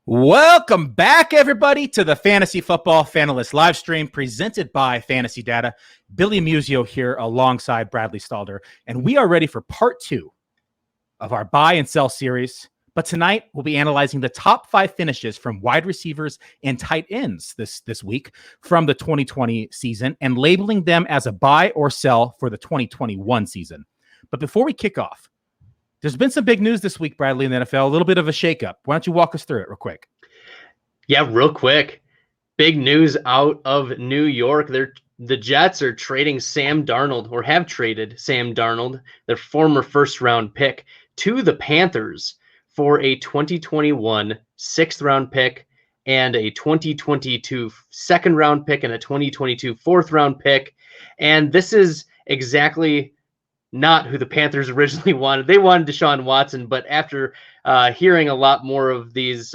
Welcome back, everybody, to the Fantasy Football Fanalist live stream presented by Fantasy Data. Billy Musio here alongside Bradley Stalder, and we are ready for part 2 of our buy and sell series. But tonight, we'll be analyzing the top 5 finishes from wide receivers and tight ends this week from the 2020 season and labeling them as a buy or sell for the 2021 season. But before we kick off, there's been some big news this week, Bradley, in the NFL, a little bit of a shakeup. Why don't you walk us through it real quick? Yeah, real quick. Big news out of New York. The Jets are trading Sam Darnold, or have traded Sam Darnold, their former first-round pick, to the Panthers for a 2021 sixth-round pick and a 2022 second-round pick and a 2022 fourth-round pick. And this is exactly not who the Panthers originally wanted. They wanted Deshaun Watson, but after hearing a lot more of these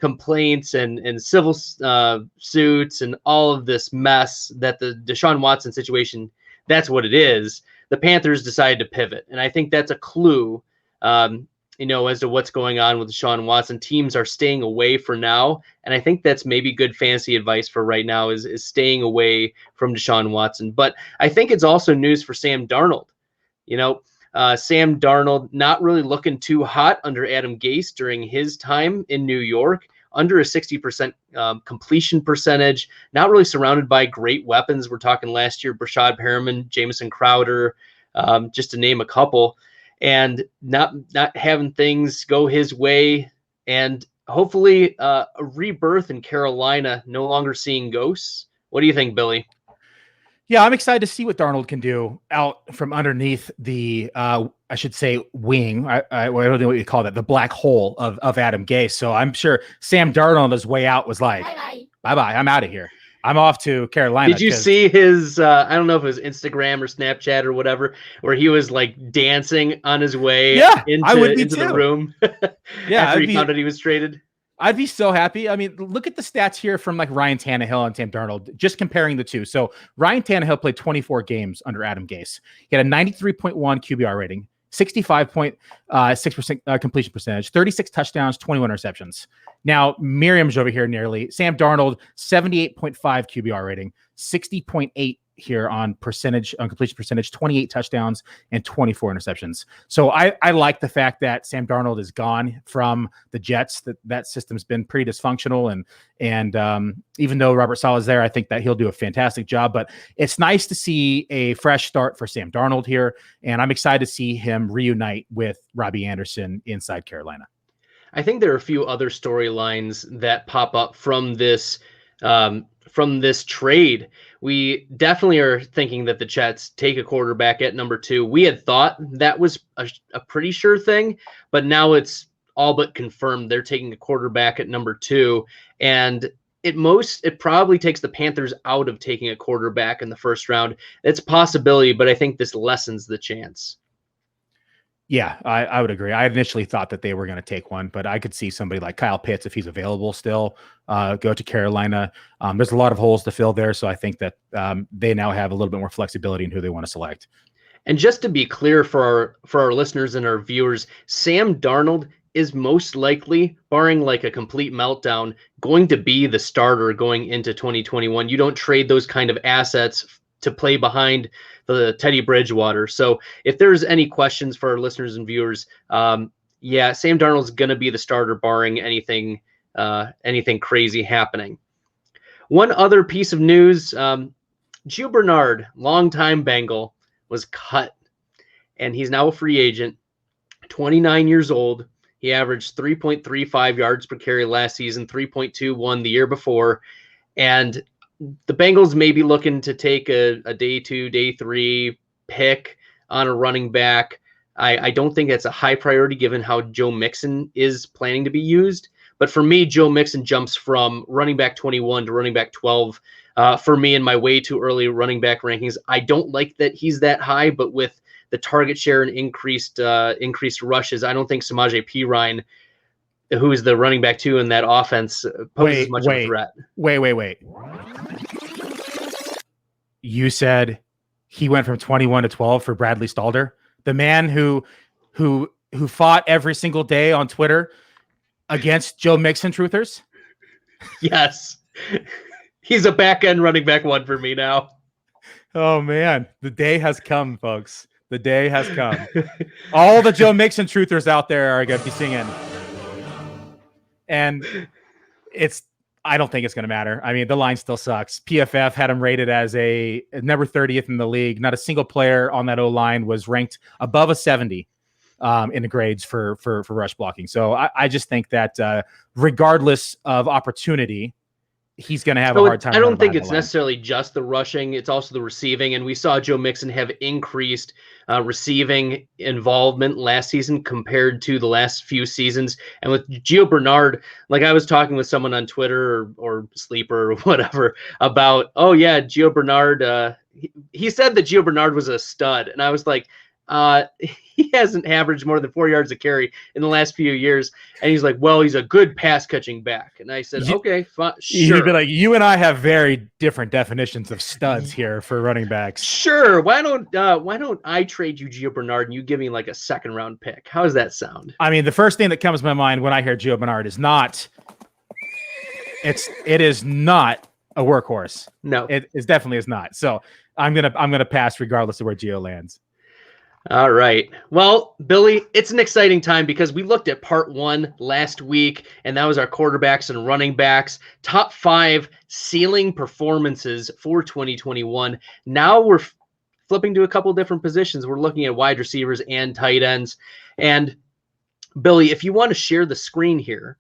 complaints and civil suits and all of this mess that the Deshaun Watson situation, that's what it is, the Panthers decided to pivot. And I think that's a clue, as to what's going on with Deshaun Watson. Teams are staying away for now, and I think that's maybe good fantasy advice for right now is staying away from Deshaun Watson. But I think it's also news for Sam Darnold. Sam Darnold not really looking too hot under Adam Gase during his time in New York, under a 60% completion percentage, not really surrounded by great weapons. We're talking last year, Brashad Perriman, Jamison Crowder, just to name a couple, and not having things go his way, and hopefully a rebirth in Carolina, no longer seeing ghosts. What do you think, Billy? Yeah, I'm excited to see what Darnold can do out from underneath the, I should say, wing. I don't know what you call that, the black hole of Adam Gase. So I'm sure Sam Darnold on his way out was like, bye-bye, I'm out of here. I'm off to Carolina. Did you see his, I don't know if it was Instagram or Snapchat or whatever, where he was like dancing on his way into the room after he found out he was traded? I'd be so happy. I mean, look at the stats here from like Ryan Tannehill and Sam Darnold, just comparing the two. So Ryan Tannehill played 24 games under Adam Gase. He had a 93.1 QBR rating, 65.6% completion percentage, 36 touchdowns, 21 interceptions. Now, Miriam's over here nearly. Sam Darnold, 78.5 QBR rating, 60.8 here on completion percentage, 28 touchdowns and 24 interceptions. So I like the fact that Sam Darnold is gone from the Jets. That system's been pretty dysfunctional, and even though Robert Saleh's there, I think that he'll do a fantastic job. But it's nice to see a fresh start for Sam Darnold here, and I'm excited to see him reunite with Robbie Anderson inside Carolina. I think there are a few other storylines that pop up from this trade. We definitely are thinking that the Jets take a quarterback at number 2. We had thought that was a pretty sure thing, but now it's all but confirmed they're taking a quarterback at number 2. And it probably takes the Panthers out of taking a quarterback in the first round. It's a possibility, but I think this lessens the chance. Yeah, I would agree. I initially thought that they were going to take one, but I could see somebody like Kyle Pitts, if he's available still, go to Carolina. There's a lot of holes to fill there, so I think that they now have a little bit more flexibility in who they want to select. And just to be clear for our listeners and our viewers, Sam Darnold is most likely, barring like a complete meltdown, going to be the starter going into 2021. You don't trade those kind of assets to play behind the Teddy Bridgewater. So if there's any questions for our listeners and viewers, Sam Darnold's going to be the starter barring anything crazy happening. One other piece of news, Gio Bernard, longtime Bengal, was cut, and he's now a free agent, 29 years old. He averaged 3.35 yards per carry last season, 3.21 the year before, and the Bengals may be looking to take a day 2, day 3 pick on a running back. I don't think that's a high priority given how Joe Mixon is planning to be used. But for me, Joe Mixon jumps from running back 21 to running back 12 for me in my way too early running back rankings. I don't like that he's that high, but with the target share and increased rushes, I don't think Samaje Perine, who is the running back 2 in that offense, poses much of a threat. Wait. You said he went from 21 to 12 for Bradley Stalder, the man who fought every single day on Twitter against Joe Mixon truthers. Yes. He's a back end running back one for me now. Oh man, the day has come, folks. The day has come. All the Joe Mixon truthers out there are going to be singing. And I don't think it's going to matter. I mean, the line still sucks. PFF had him rated as a number 30th in the league. Not a single player on that O-line was ranked above a 70 in the grades for rush blocking. So I just think that regardless of opportunity, he's going to have a hard time. I don't think it's necessarily just the rushing. It's also the receiving. And we saw Joe Mixon have increased receiving involvement last season compared to the last few seasons. And with Gio Bernard, like I was talking with someone on Twitter or Sleeper or whatever about, oh yeah, Gio Bernard, he said that Gio Bernard was a stud. And I was like, he hasn't averaged more than 4 yards a carry in the last few years. And he's like, well, he's a good pass catching back. And I said, okay, fine, sure. You'd be like, you and I have very different definitions of studs here for running backs. Sure. Why don't I trade you Gio Bernard and you give me like a second round pick? How does that sound? I mean, the first thing that comes to my mind when I hear Gio Bernard is it is not a workhorse. No, it definitely is not. So I'm gonna pass regardless of where Gio lands. All right. Well, Billy, it's an exciting time because we looked at part 1 last week, and that was our quarterbacks and running backs, top 5 ceiling performances for 2021. Now we're flipping to a couple different positions. We're looking at wide receivers and tight ends. And Billy, if you want to share the screen here,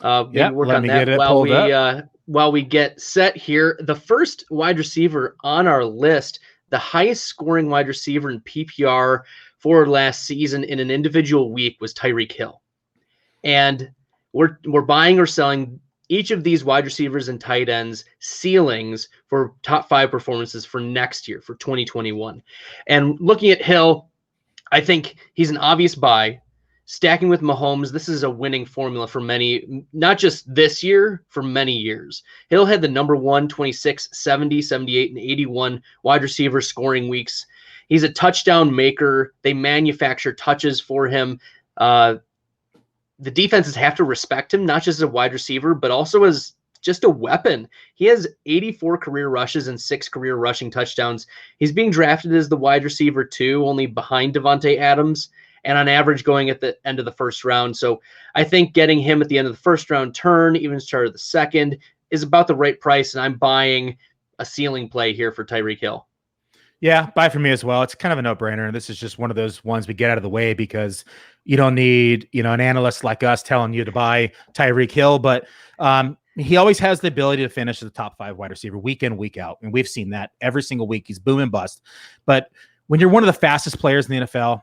work on that while we get set here. The first wide receiver on our list, the highest scoring wide receiver in PPR for last season in an individual week, was Tyreek Hill. And we're buying or selling each of these wide receivers and tight ends ceilings for top 5 performances for next year, for 2021. And looking at Hill, I think he's an obvious buy. Stacking with Mahomes, this is a winning formula for many, not just this year, for many years. Hill had the number 1, 26, 70, 78, and 81 wide receiver scoring weeks. He's a touchdown maker. They manufacture touches for him. The defenses have to respect him, not just as a wide receiver, but also as just a weapon. He has 84 career rushes and 6 career rushing touchdowns. He's being drafted as the wide receiver 2, only behind Devonte Adams, and on average going at the end of the first round. So I think getting him at the end of the first round turn, even start of the second, is about the right price, and I'm buying a ceiling play here for Tyreek Hill. Yeah, buy for me as well. It's kind of a no-brainer. This is just one of those ones we get out of the way because you don't need, an analyst like us telling you to buy Tyreek Hill, but he always has the ability to finish as the top 5 wide receiver week in, week out. And we've seen that every single week. He's boom and bust. But when you're one of the fastest players in the NFL,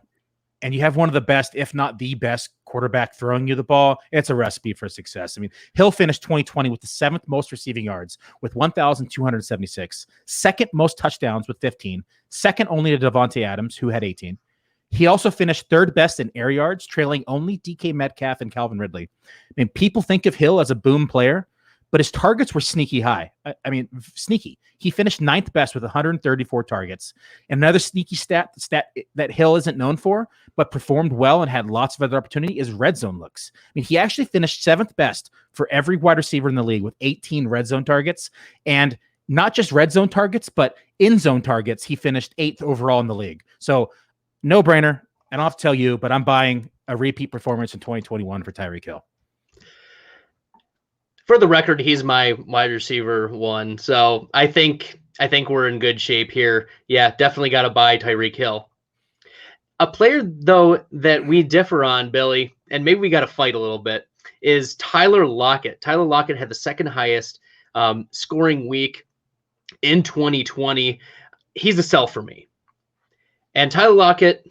and you have one of the best, if not the best, quarterback throwing you the ball, it's a recipe for success. I mean, Hill finished 2020 with the 7th most receiving yards with 1,276, second most touchdowns with 15, second only to Devonte Adams, who had 18. He also finished 3rd best in air yards, trailing only DK Metcalf and Calvin Ridley. I mean, people think of Hill as a boom player, but his targets were sneaky high. I mean, sneaky. He finished 9th best with 134 targets. And another sneaky stat that Hill isn't known for, but performed well and had lots of other opportunity, is red zone looks. I mean, he actually finished 7th best for every wide receiver in the league with 18 red zone targets. And not just red zone targets, but in zone targets. He finished 8th overall in the league. So no brainer. I don't have to tell you, but I'm buying a repeat performance in 2021 for Tyreek Hill. For the record, he's my wide receiver 1. So I think we're in good shape here. Yeah, definitely got to buy Tyreek Hill. A player, though, that we differ on, Billy, and maybe we got to fight a little bit, is Tyler Lockett. Tyler Lockett had the 2nd highest scoring week in 2020. He's a sell for me. And Tyler Lockett,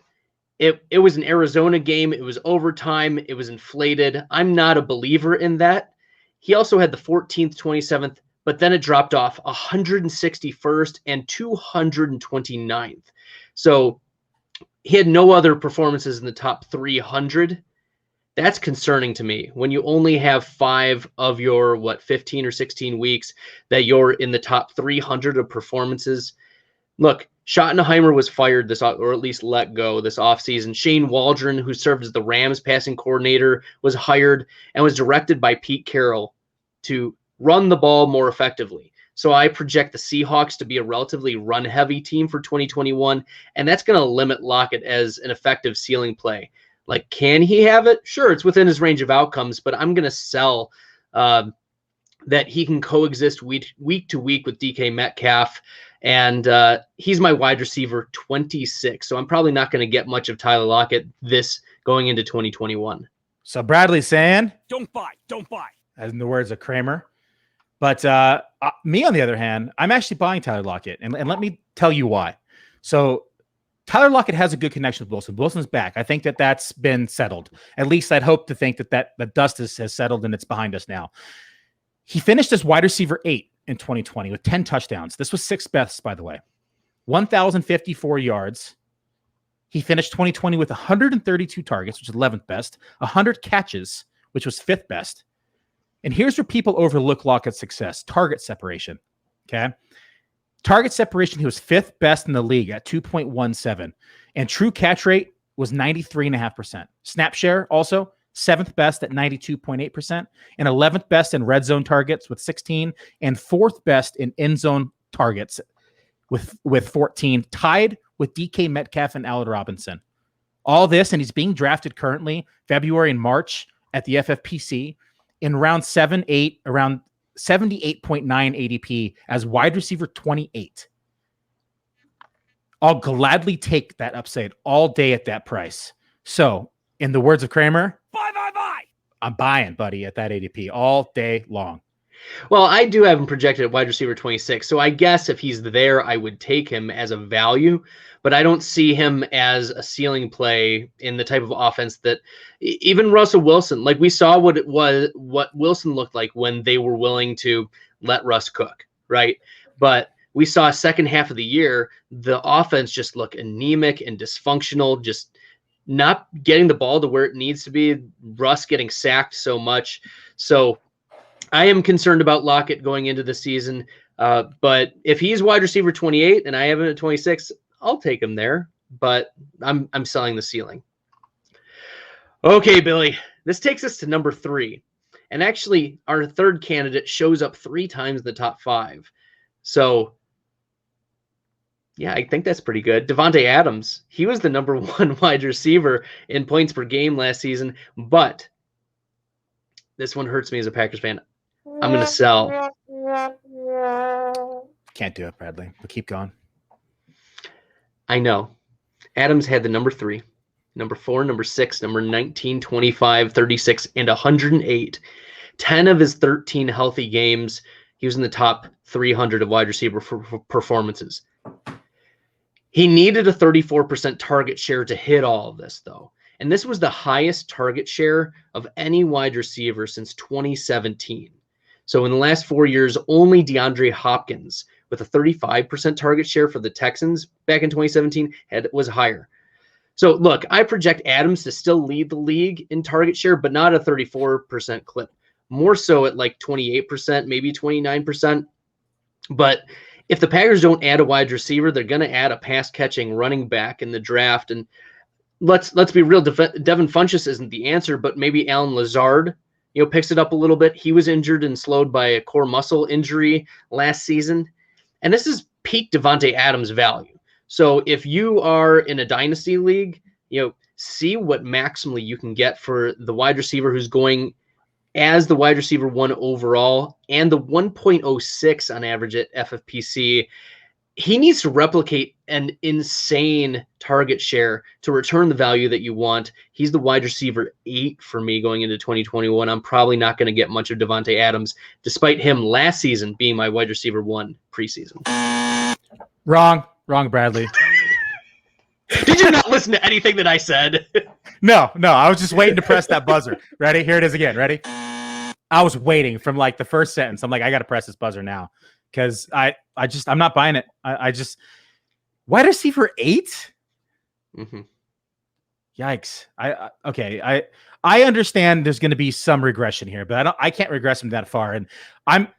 it was an Arizona game. It was overtime. It was inflated. I'm not a believer in that. He also had the 14th, 27th, but then it dropped off 161st and 229th. So he had no other performances in the top 300. That's concerning to me when you only have 5 of your, 15 or 16 weeks that you're in the top 300 of performances. Look, Schottenheimer was fired or at least let go this offseason. Shane Waldron, who served as the Rams passing coordinator, was hired and was directed by Pete Carroll to run the ball more effectively. So I project the Seahawks to be a relatively run-heavy team for 2021, and that's going to limit Lockett as an effective ceiling play. Like, can he have it? Sure, it's within his range of outcomes, but I'm going to sell that he can coexist week to week with DK Metcalf, and he's my wide receiver 26. So I'm probably not going to get much of Tyler Lockett this going into 2021. So Bradley's saying, don't buy, as in the words of Kramer. But me, on the other hand, I'm actually buying Tyler Lockett, and let me tell you why. So Tyler Lockett has a good connection with Wilson. Wilson's back. I think that's been settled. At least I'd hope to think that the dust has settled and it's behind us now. He finished as wide receiver 8 in 2020 with 10 touchdowns. This was 6th best, by the way. 1,054 yards. He finished 2020 with 132 targets, which is 11th best, 100 catches, which was 5th best. And here's where people overlook Lockett's success: target separation. Okay. Target separation, he was 5th best in the league at 2.17. And true catch rate was 93.5%. Snap share also 7th best at 92.8%. And 11th best in red zone targets with 16. And 4th best in end zone targets with 14. Tied with DK Metcalf and Allen Robinson. All this, and he's being drafted currently February and March at the FFPC in round 7, 8, around 78.9 ADP as wide receiver 28. I'll gladly take that upside all day at that price. So, in the words of Kramer, buy. I'm buying, buddy, at that ADP all day long. Well, I do have him projected at wide receiver 26. So I guess if he's there, I would take him as a value, but I don't see him as a ceiling play in the type of offense that even Russell Wilson, like we saw what Wilson looked like when they were willing to let Russ cook, right? But we saw second half of the year, the offense just look anemic and dysfunctional, just not getting the ball to where it needs to be. Russ getting sacked so much. So I am concerned about Lockett going into the season, but if he's wide receiver 28 and I have him at 26, I'll take him there, but I'm selling the ceiling. Okay, Billy, this takes us to number 3. And actually, our third candidate shows up 3 times in the top 5. So, yeah, I think that's pretty good. Devonte Adams, he was the number 1 wide receiver in points per game last season, but this one hurts me as a Packers fan. I'm going to sell. Can't do it, Bradley, but keep going. I know. Adams had the number 3, number 4, number 6, number 19, 25, 36, and 108. 10 of his 13 healthy games, he was in the top 300 of wide receiver performances. He needed a 34% target share to hit all of this, though. And this was the highest target share of any wide receiver since 2017. So in the last 4 years, only DeAndre Hopkins, with a 35% target share for the Texans back in 2017, was higher. So look, I project Adams to still lead the league in target share, but not a 34% clip. More so at like 28%, maybe 29%. But if the Packers don't add a wide receiver, they're going to add a pass-catching running back in the draft. And let's be real, Devin Funchess isn't the answer, but maybe Alan Lazard, picks it up a little bit. He was injured and slowed by a core muscle injury last season. And this is peak Devonte Adams value. So if you are in a dynasty league, see what maximally you can get for the wide receiver who's going as the wide receiver 1 overall and the 1.06 on average at FFPC. He needs to replicate an insane target share to return the value that you want. He's the wide receiver 8 for me going into 2021. I'm probably not going to get much of Devonte Adams, despite him last season being my wide receiver 1 preseason. Wrong, Bradley. Did you not listen to anything that I said? No. I was just waiting to press that buzzer. Ready? Here it is again. Ready? I was waiting from like the first sentence. I'm like, I got to press this buzzer now. Because I'm not buying it. I just wide receiver 8. Mm-hmm. Yikes! I understand there's going to be some regression here, but I can't regress him that far. And I'm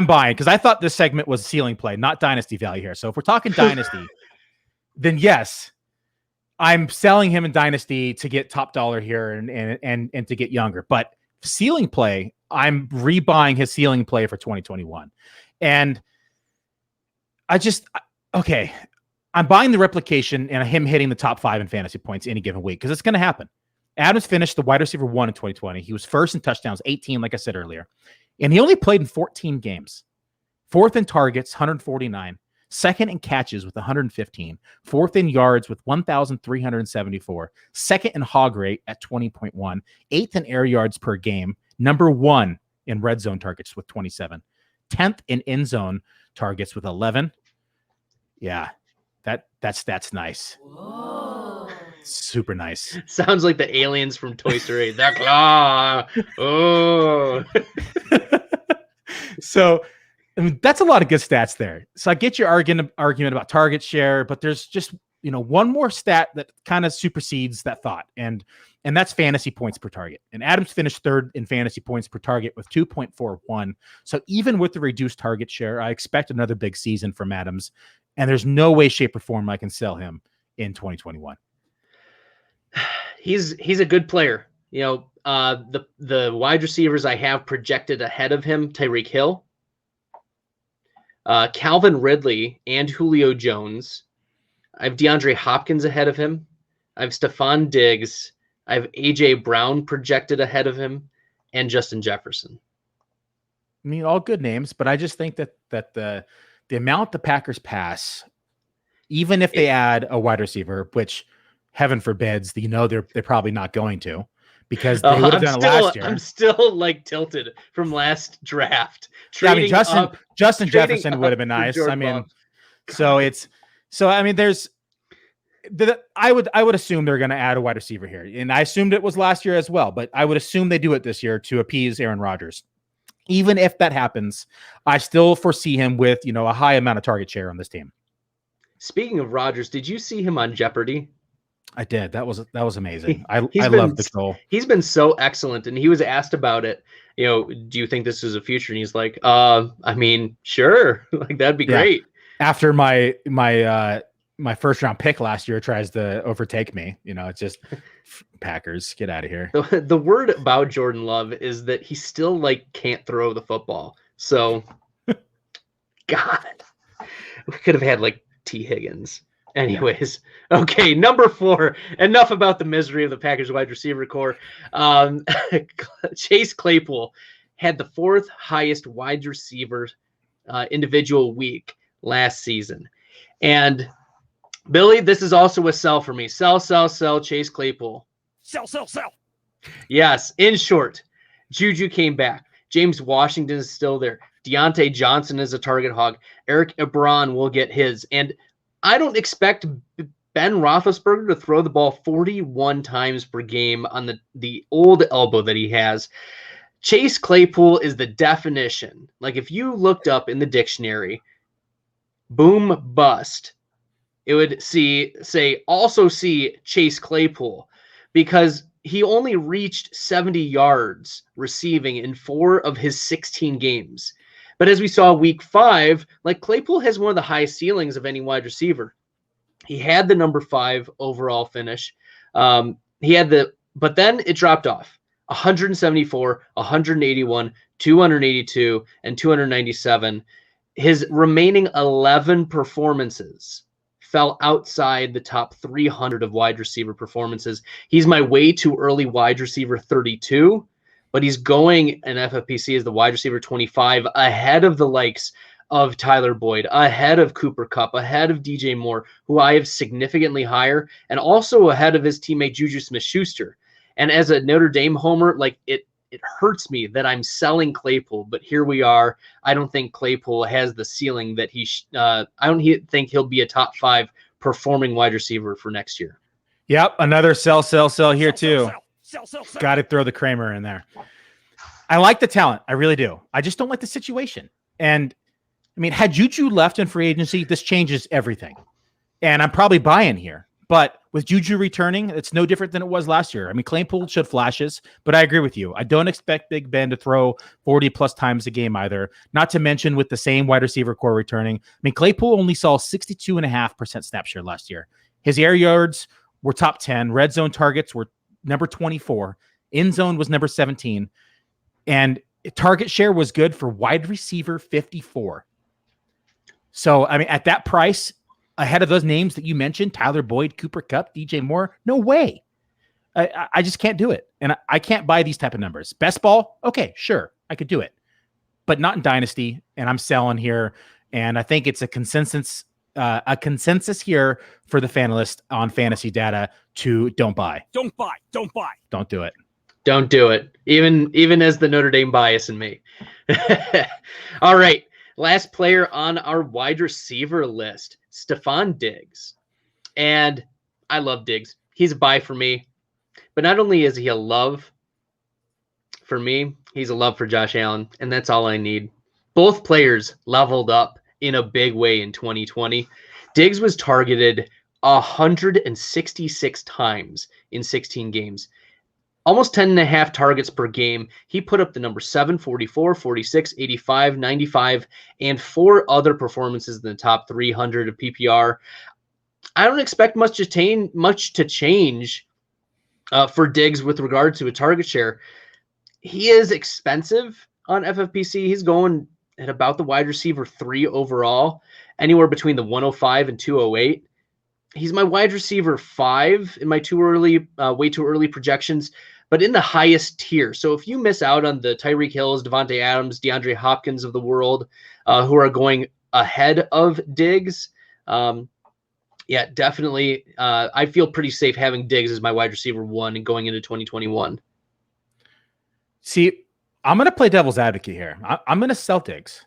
buying because I thought this segment was ceiling play, not dynasty value here. So if we're talking dynasty, then yes, I'm selling him in Dynasty to get top dollar here and to get younger. But ceiling play, I'm rebuying his ceiling play for 2021. And I'm buying the replication and him hitting the top 5 in fantasy points any given week because it's going to happen. Adams finished the wide receiver 1 in 2020. He was first in touchdowns, 18, like I said earlier. And he only played in 14 games. Fourth in targets, 149. Second in catches with 115. Fourth in yards with 1,374. Second in hog rate at 20.1. Eighth in air yards per game. Number 1 in red zone targets with 27. 10th in end zone targets with 11. Yeah, that's nice. Whoa. Super nice. Sounds like the aliens from Toy Story. The claw. Oh. So, I mean, that's a lot of good stats there. So I get your argument about target share, but there's just, one more stat that kind of supersedes that thought. And that's fantasy points per target. And Adams finished 3rd in fantasy points per target with 2.41. So even with the reduced target share, I expect another big season from Adams. And there's no way, shape, or form I can sell him in 2021. He's a good player. The wide receivers I have projected ahead of him, Tyreek Hill, Calvin Ridley, and Julio Jones. I have DeAndre Hopkins ahead of him. I have Stefan Diggs. I have A.J. Brown projected ahead of him, and Justin Jefferson. I mean, all good names, but I just think that the amount the Packers pass, even if they add a wide receiver, which heaven forbids, they're probably not going to, because they would have done it last year. I'm still tilted from last draft. Yeah, I mean, Justin Jefferson would have been nice. I mean, I would assume they're going to add a wide receiver here, and I assumed it was last year as well. But I would assume they do it this year to appease Aaron Rodgers. Even if that happens, I still foresee him with a high amount of target share on this team. Speaking of Rodgers, did you see him on Jeopardy? I did. That was amazing. I love the troll. He's been so excellent, and he was asked about it. Do you think this is a future? And he's like, I mean, sure, that'd be great. After my first round pick last year tries to overtake me, it's just Packers, get out of here. The word about Jordan Love is that he still can't throw the football. So, God, we could have had T. Higgins. Anyways, okay, number 4. Enough about the misery of the Packers wide receiver core. Chase Claypool had the 4th highest wide receiver individual week last season. And Billy, this is also a sell for me. Sell, Chase Claypool. Sell. Yes, in short, Juju came back. James Washington is still there. Deontay Johnson is a target hog. Eric Ebron will get his. And I don't expect Ben Roethlisberger to throw the ball 41 times per game on the old elbow that he has. Chase Claypool is the definition. If you looked up in the dictionary, boom, bust, it would also see Chase Claypool, because he only reached 70 yards receiving in 4 of his 16 games. But as we saw week 5, Claypool has one of the highest ceilings of any wide receiver. He had the number 5 overall finish. But then it dropped off. 174, 181, 282, and 297. His remaining 11 performances fell outside the top 300 of wide receiver performances. He's my way too early wide receiver 32. But he's going in FFPC as the wide receiver 25, ahead of the likes of Tyler Boyd, ahead of Cooper Kupp, ahead of DJ Moore, who I have significantly higher, and also ahead of his teammate Juju Smith-Schuster. And as a Notre Dame homer, it hurts me that I'm selling Claypool, but here we are. I don't think Claypool has the ceiling that I don't think he'll be a top 5 performing wide receiver for next year. Yep, another sell here too. Sell. Got to throw the Kramer in there. I like the talent. I really do. I just don't like the situation. And I mean, had Juju left in free agency, this changes everything. And I'm probably buying here. But with Juju returning, it's no different than it was last year. I mean, Claypool showed flashes, but I agree with you. I don't expect Big Ben to throw 40 plus times a game either. Not to mention with the same wide receiver core returning. I mean, Claypool only saw 62.5% snap share last year. His air yards were top 10. Red zone targets were number 24. End zone was number 17. And target share was good for wide receiver 54. So, I mean, at that price, ahead of those names that you mentioned, Tyler Boyd, Cooper Kupp, DJ Moore, no way. I just can't do it. And I can't buy these type of numbers. Best ball, okay, sure, I could do it. But not in Dynasty, and I'm selling here. And I think it's a consensus here for the Fanalist on fantasy data to don't buy. Don't buy. Don't buy. Don't do it. Don't do it. Even as the Notre Dame bias in me. All right. Last player on our wide receiver list, Stefan Diggs. And I love Diggs. He's a buy for me. But not only is he a love for me, he's a love for Josh Allen. And that's all I need. Both players leveled up in a big way in 2020. Diggs was targeted 166 times in 16 games. Almost 10.5 targets per game. He put up the number 7, 44, 46, 85, 95, and 4 other performances in the top 300 of PPR. I don't expect much to change for Diggs with regard to a target share. He is expensive on FFPC. He's going at about the wide receiver 3 overall, anywhere between the 105 and 208. He's my wide receiver 5 in my way too early projections, but in the highest tier. So if you miss out on the Tyreek Hills, Devonte Adams, DeAndre Hopkins of the world, who are going ahead of Diggs, yeah, definitely. I feel pretty safe having Diggs as my wide receiver 1 and going into 2021. See, I'm going to play devil's advocate here. I'm going to sell Diggs.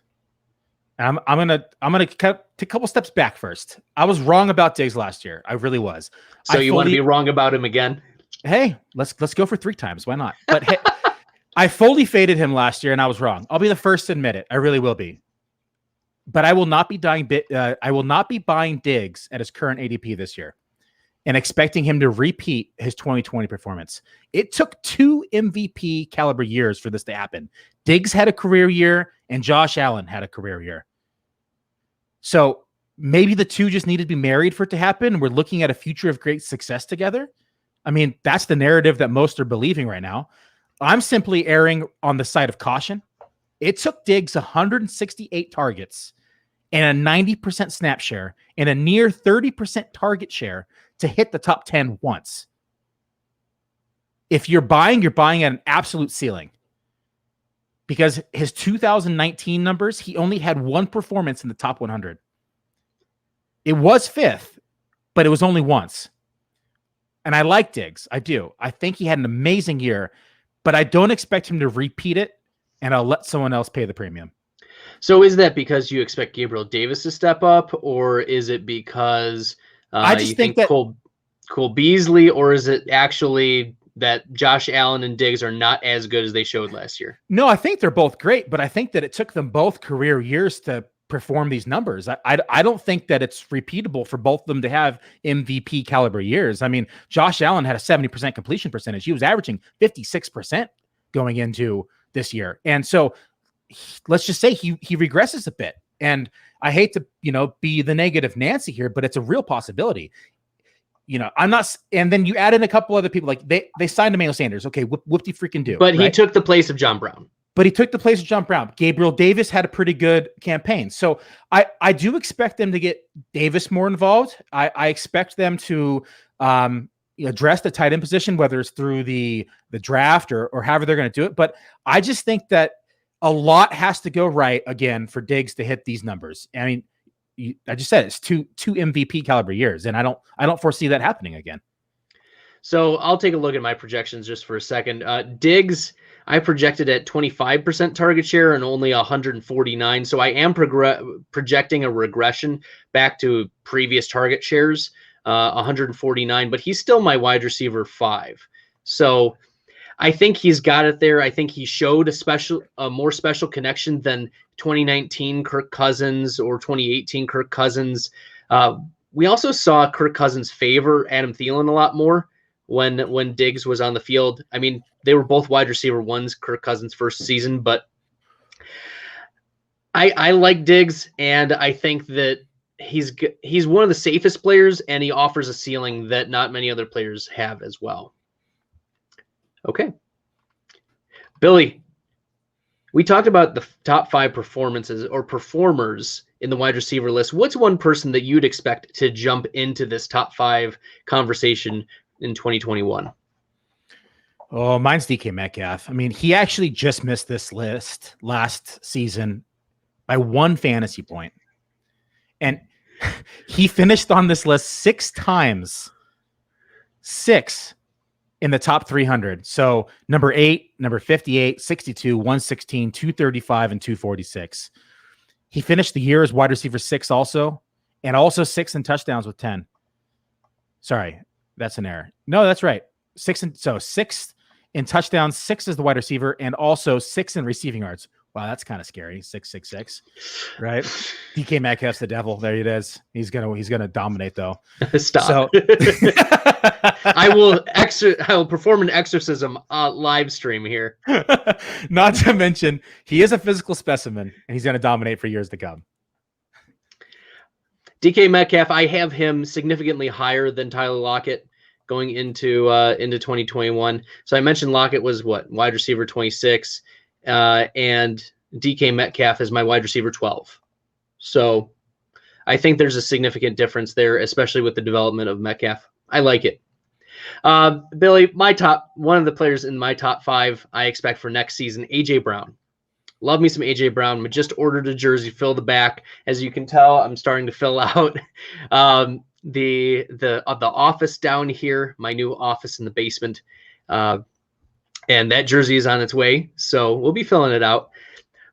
I'm going to take a couple steps back first. I was wrong about Diggs last year. I really was. So you want to be wrong about him again? Hey, let's go for 3 times. Why not? But hey, I fully faded him last year, and I was wrong. I'll be the first to admit it. I really will be. But I will not be buying Diggs at his current ADP this year and expecting him to repeat his 2020 performance. It took 2 MVP caliber years for this to happen. Diggs had a career year, and Josh Allen had a career year. So maybe the two just needed to be married for it to happen. We're looking at a future of great success together. I mean, that's the narrative that most are believing right now. I'm simply erring on the side of caution. It took Diggs 168 targets and a 90% snap share and a near 30% target share to hit the top 10 once. If you're buying at an absolute ceiling. Because his 2019 numbers, he only had 1 performance in the top 100. It was 5th, but it was only once. And I like Diggs. I do. I think he had an amazing year, but I don't expect him to repeat it, and I'll let someone else pay the premium. So is that because you expect Gabriel Davis to step up, or is it because I just think that Cole Beasley, or is it actually that Josh Allen and Diggs are not as good as they showed last year? No, I think they're both great, but I think that it took them both career years to perform these numbers. I don't think that it's repeatable for both of them to have MVP caliber years. I mean, Josh Allen had a 70% completion percentage. He was averaging 56% going into this year. And so let's just say he regresses a bit. And I hate to, be the negative Nancy here, but it's a real possibility. I'm not, and then you add in a couple other people, like they signed Emmanuel Sanders. Okay, whoop-de freaking do. But right? He took the place of John Brown. Gabriel Davis had a pretty good campaign. So I do expect them to get Davis more involved. I expect them to address the tight end position, whether it's through the draft or however they're going to do it. But I just think that a lot has to go right again for Diggs to hit these numbers. I mean, I just said it's two MVP caliber years, and I don't foresee that happening again. So I'll take a look at my projections just for a second. Diggs, I projected at 25% target share and only 149. So I am projecting a regression back to previous target shares, 149, but he's still my wide receiver 5. So I think he's got it there. I think he showed a more special connection than 2019 Kirk Cousins or 2018 Kirk Cousins. We also saw Kirk Cousins favor Adam Thielen a lot more when Diggs was on the field. I mean, they were both wide receiver ones, Kirk Cousins' first season, but I like Diggs, and I think that he's one of the safest players, and he offers a ceiling that not many other players have as well. Okay. Billy, we talked about the top 5 performances or performers in the wide receiver list. What's one person that you'd expect to jump into this top 5 conversation in 2021? Oh, mine's DK Metcalf. I mean, he actually just missed this list last season by 1 fantasy point. And he finished on this list 6 times. 6 in the top 300. So number 8, number 58, 62, 116, 235, and 246. He finished the year as wide receiver 6 also, and also 6 in touchdowns with 10. Sorry, that's an error. No, that's right. 6 in touchdowns, 6 as the wide receiver, and also 6 in receiving yards. Wow, that's kind of scary. 666, right? DK Metcalf's the devil. There it is. He's gonna dominate though. Stop. So I will perform an exorcism live stream here. Not to mention, he is a physical specimen, and he's gonna dominate for years to come. DK Metcalf, I have him significantly higher than Tyler Lockett going into 2021. So I mentioned Lockett was wide receiver 26. And DK Metcalf is my wide receiver 12. So I think there's a significant difference there, especially with the development of Metcalf. I like it. Billy, one of the players in my top 5 I expect for next season, AJ Brown. Love me some AJ Brown. I just ordered a jersey, fill the back. As you can tell, I'm starting to fill out the office down here, my new office in the basement. And that jersey is on its way, so we'll be filling it out.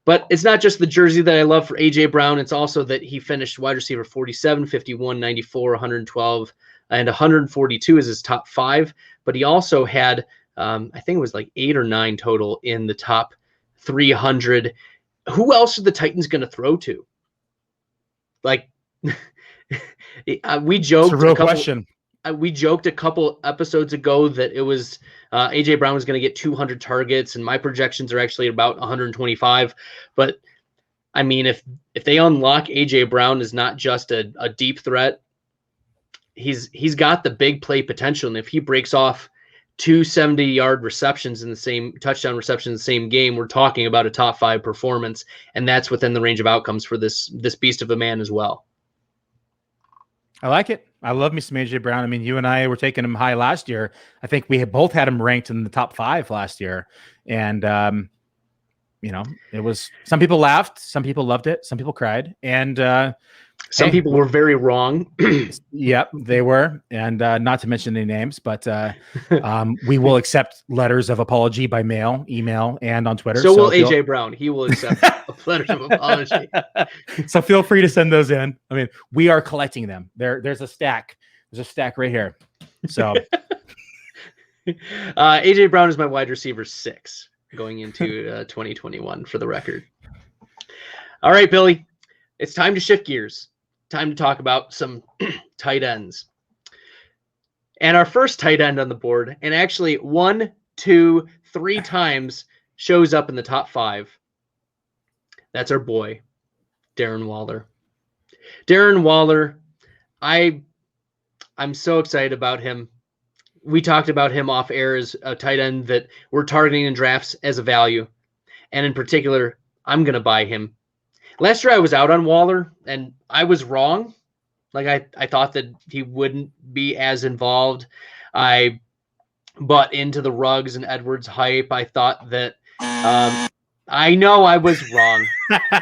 But it's not just the jersey that I love for A.J. Brown. It's also that he finished wide receiver 47, 51, 94, 112, and 142 as his top 5. But he also had, I think it was like 8 or 9 total in the top 300. Who else are the Titans going to throw to? Like, we joked. It's a real question. We joked a couple episodes ago that it was AJ Brown was going to get 200 targets, and my projections are actually about 125. But I mean, if they unlock AJ Brown as not just a deep threat, he's got the big play potential, and if he breaks off 2 70-yard receptions in the same touchdown reception in the same game, we're talking about a top 5 performance, and that's within the range of outcomes for this beast of a man as well. I like it. I love me some AJ Brown. I mean, you and I were taking him high last year. I think we both had him ranked in the top 5 last year. And, it was, some people laughed, some people loved it, some people cried. And some people were very wrong. Yep, they were. And not to mention any names, but we will accept letters of apology by mail, email, and on Twitter. So will AJ Brown. He will accept letters of apology. So feel free to send those in. I mean, we are collecting them. There's a stack. There's a stack right here. So AJ Brown is my wide receiver 6 going into 2021 for the record. All right, Billy, it's time to shift gears. Time to talk about some tight ends. And our first tight end on the board, and actually 1, 2, 3 times shows up in the top 5. That's our boy, Darren Waller. Darren Waller, I'm so excited about him. We talked about him off air as a tight end that we're targeting in drafts as a value. And in particular, I'm going to buy him. Last year I was out on Waller, and I was wrong. Like I thought that he wouldn't be as involved. I bought into the Ruggs and Edwards hype. I thought that I know I was wrong.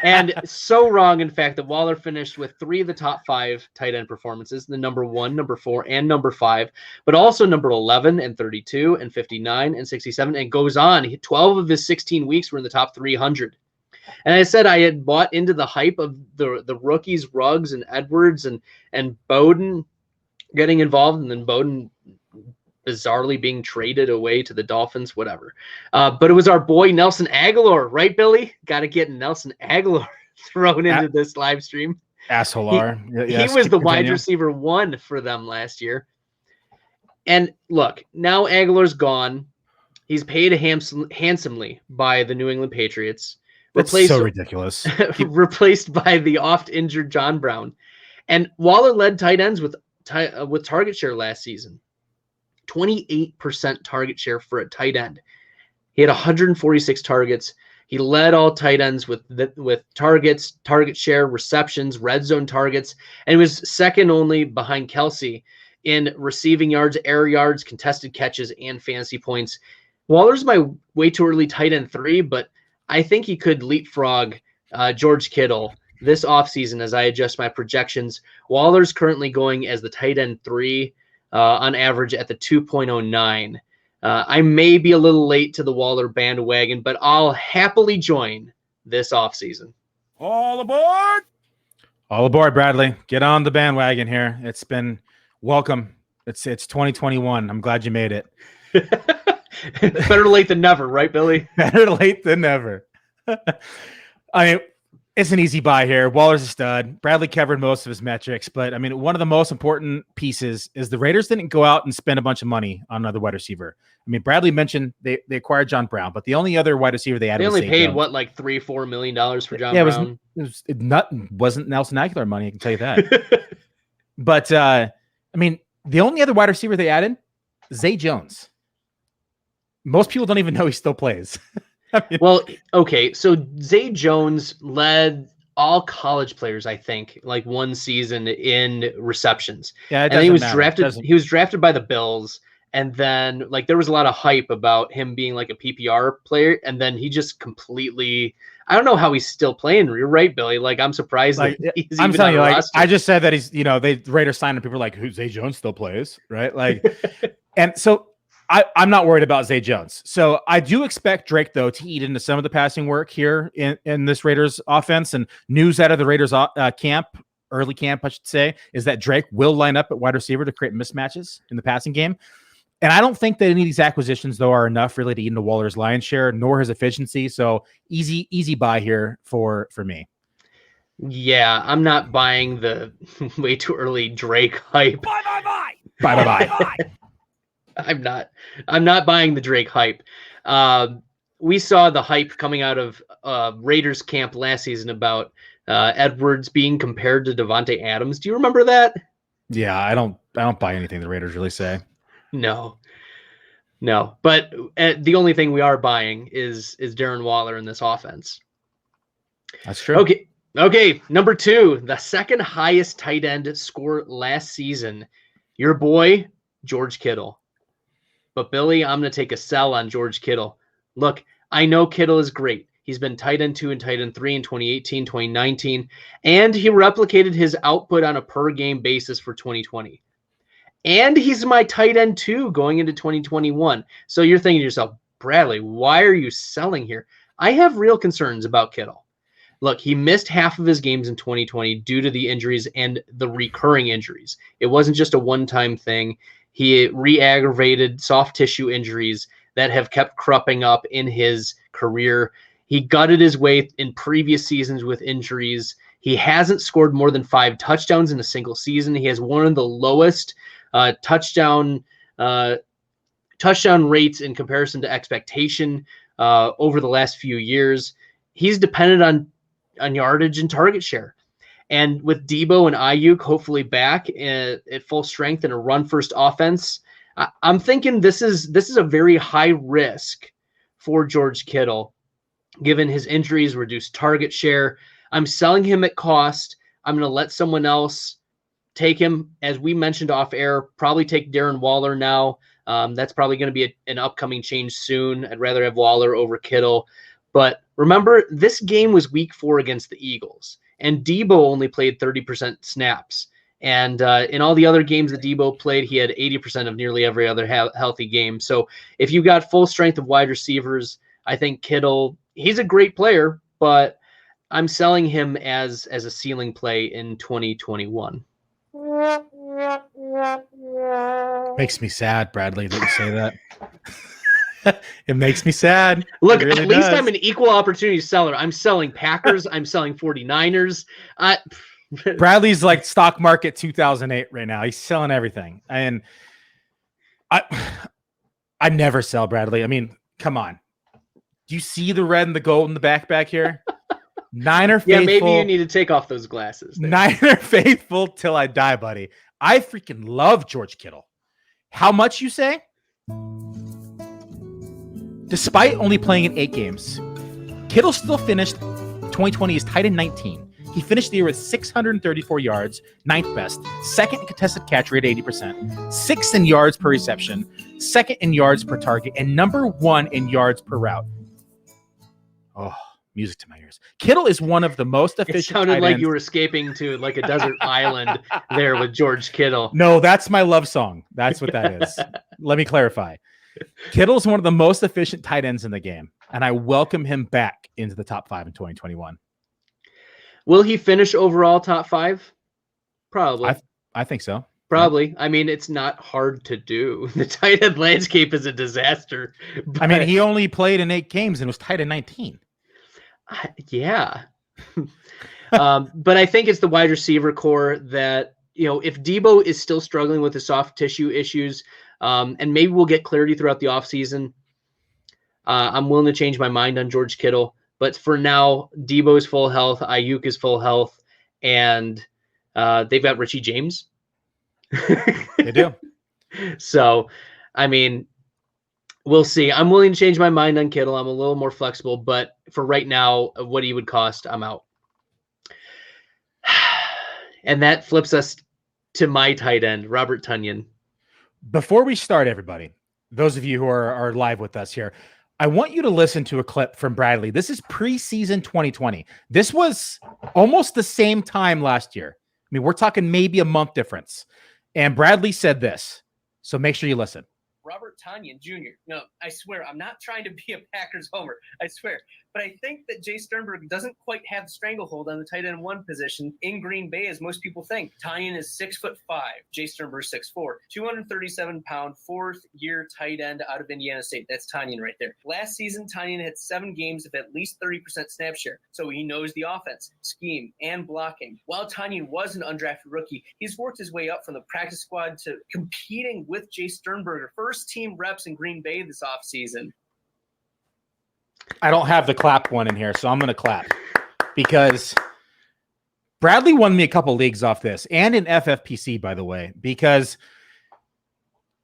And so wrong, in fact, that Waller finished with 3 of the top 5 tight end performances, the number 1, number 4, and number 5, but also number 11 and 32 and 59 and 67, and goes on. 12 of his 16 weeks were in the top 300. And I said I had bought into the hype of the rookies, Ruggs and Edwards and Bowden getting involved, and then Bowden bizarrely being traded away to the Dolphins, whatever. But it was our boy Nelson Agholor, right, Billy? Got to get Nelson Agholor thrown into this live stream. Asshole He, R. he was the wide receiver 1 for them last year. And look, now Aguilar's gone. He's paid handsomely by the New England Patriots. That's so ridiculous. Replaced by the oft-injured John Brown. And Waller led tight ends with target share last season. 28% target share for a tight end. He had 146 targets. He led all tight ends with targets, target share, receptions, red zone targets, and he was second only behind Kelsey in receiving yards, air yards, contested catches, and fantasy points. Waller's my way too early tight end 3, but I think he could leapfrog George Kittle this offseason as I adjust my projections. Waller's currently going as the tight end 3 on average at the 2.09. I may be a little late to the Waller bandwagon, but I'll happily join this offseason. All aboard! All aboard, Bradley. Get on the bandwagon here. It's been welcome. It's 2021. I'm glad you made it. Better late than never, right, Billy? Better late than never. I mean, it's an easy buy here. Waller's a stud. Bradley covered most of his metrics, but I mean, one of the most important pieces is the Raiders didn't go out and spend a bunch of money on another wide receiver. I mean, Bradley mentioned they acquired John Brown, but the only other wide receiver they had they was only Zay paid Jones. what, like $3-4 million for John Brown? Brown? Wasn't Nelson Aguilar money, I can tell you that. But I mean, the only other wide receiver they added, Zay Jones. Most people don't even know he still plays. Well, okay, so Zay Jones led all college players, I think, like one season in receptions. Yeah, and he was drafted. He was drafted by the Bills, and then like there was a lot of hype about him being like a PPR player, and then he just completely. I don't know how he's still playing. You're right, Billy. Like I'm surprised. Like, that he's I'm even telling you, like roster. I just said that he's, the Raiders signed him. People are like, who Zay Jones still plays, right? Like, and so. I'm not worried about Zay Jones. So I do expect Drake, though, to eat into some of the passing work here in this Raiders offense. And news out of the Raiders camp, early camp, I should say, is that Drake will line up at wide receiver to create mismatches in the passing game. And I don't think that any of these acquisitions, though, are enough really to eat into Waller's lion's share, nor his efficiency. So easy buy here for me. Yeah, I'm not buying the way too early Drake hype. Bye. I'm not buying the Drake hype. We saw the hype coming out of Raiders camp last season about Edwards being compared to Devonte Adams. Do you remember that? Yeah, I don't buy anything the Raiders really say. No. But the only thing we are buying is Darren Waller in this offense. That's true. Okay. Number 2, the second highest tight end score last season. Your boy, George Kittle. But Billy, I'm going to take a sell on George Kittle. Look, I know Kittle is great. He's been tight end 2 and tight end 3 in 2018, 2019, and he replicated his output on a per game basis for 2020. And he's my tight end 2 going into 2021. So you're thinking to yourself, Bradley, why are you selling here? I have real concerns about Kittle. Look, he missed half of his games in 2020 due to the injuries and the recurring injuries. It wasn't just a one-time thing. He re-aggravated soft tissue injuries that have kept cropping up in his career. He gutted his way in previous seasons with injuries. He hasn't scored more than 5 touchdowns in a single season. He has one of the lowest touchdown rates in comparison to expectation over the last few years. He's dependent on yardage and target share. And with Debo and Ayuk hopefully back at full strength in a run-first offense, I'm thinking this is a very high risk for George Kittle, given his injuries, reduced target share. I'm selling him at cost. I'm going to let someone else take him. As we mentioned off air, probably take Darren Waller now. That's probably going to be an upcoming change soon. I'd rather have Waller over Kittle. But remember, this game was week 4 against the Eagles. And Debo only played 30% snaps. And in all the other games that Debo played, he had 80% of nearly every other healthy game. So if you got full strength of wide receivers, I think Kittle, he's a great player, but I'm selling him as a ceiling play in 2021. Makes me sad, Bradley, that you say that. It makes me sad. Look, really at least does. I'm an equal opportunity seller. I'm selling Packers. I'm selling 49ers. Bradley's like stock market 2008 right now. He's selling everything. And I never sell Bradley. I mean, come on. Do you see the red and the gold in the back here? Niner faithful. Yeah, maybe you need to take off those glasses. There. Niner faithful till I die, buddy. I freaking love George Kittle. How much you say? Despite only playing in 8 games, Kittle still finished 2020 as tight end 19. He finished the year with 634 yards, 9th best, 2nd in contested catch rate, 80%, 6th in yards per reception, 2nd in yards per target, and number 1 in yards per route. Oh, music to my ears. Kittle is one of the most efficient. It sounded like you were escaping to like a desert island there with George Kittle. No, that's my love song. That's what that is. Let me clarify. Kittle is one of the most efficient tight ends in the game, and I welcome him back into the top 5 in 2021. Will he finish overall top 5? Probably. I think so. Probably. Yeah. I mean, it's not hard to do. The tight end landscape is a disaster. I mean, he only played in 8 games and was tight end 19. Yeah. But I think it's the wide receiver core that, if Debo is still struggling with the soft tissue issues, and maybe we'll get clarity throughout the offseason, I'm willing to change my mind on George Kittle. But for now, Debo is full health, Ayuk is full health, and they've got Richie James. They do. So, I mean, we'll see. I'm willing to change my mind on Kittle. I'm a little more flexible, but for right now, what he would cost, I'm out. And that flips us to my tight end, Robert Tonyan. Before we start, everybody, those of you who are live with us here, I want you to listen to a clip from Bradley. This is preseason 2020. This was almost the same time last year. I mean, we're talking maybe a month difference. And Bradley said this. So make sure you listen. Robert Tonyan Jr. No, I swear, I'm not trying to be a Packers homer. I swear. But I think that Jay Sternberg doesn't quite have the stranglehold on the tight end 1 position in Green Bay as most people think. Tonyan is 6'5". Jay Sternberg 6'4". 237-pound, 4th-year tight end out of Indiana State. That's Tonyan right there. Last season, Tonyan had 7 games of at least 30% snap share. So he knows the offense, scheme, and blocking. While Tonyan was an undrafted rookie, he's worked his way up from the practice squad to competing with Jay Sternberger. First-team reps in Green Bay this offseason. I don't have the clap one in here, so I'm going to clap because Bradley won me a couple leagues off this and in FFPC, by the way, because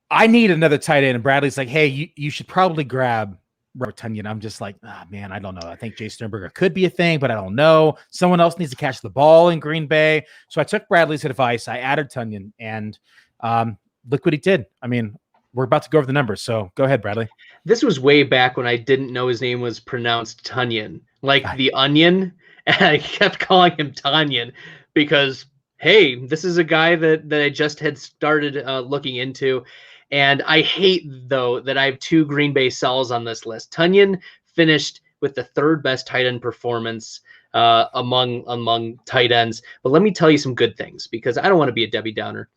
I need another tight end. And Bradley's like, hey, you should probably grab Robert Tonyan. I'm just like, man, I don't know. I think Jay Sternberger could be a thing, but I don't know. Someone else needs to catch the ball in Green Bay. So I took Bradley's advice. I added Tonyan, and look what he did. I mean, we're about to go over the numbers, so go ahead, Bradley. This was way back when I didn't know his name was pronounced Tonyan, like the onion, and I kept calling him Tonyan because, hey, this is a guy that I just had started looking into, and I hate, though, that I have 2 Green Bay sells on this list. Tonyan finished with the 3rd best tight end performance among tight ends, but let me tell you some good things because I don't want to be a Debbie Downer.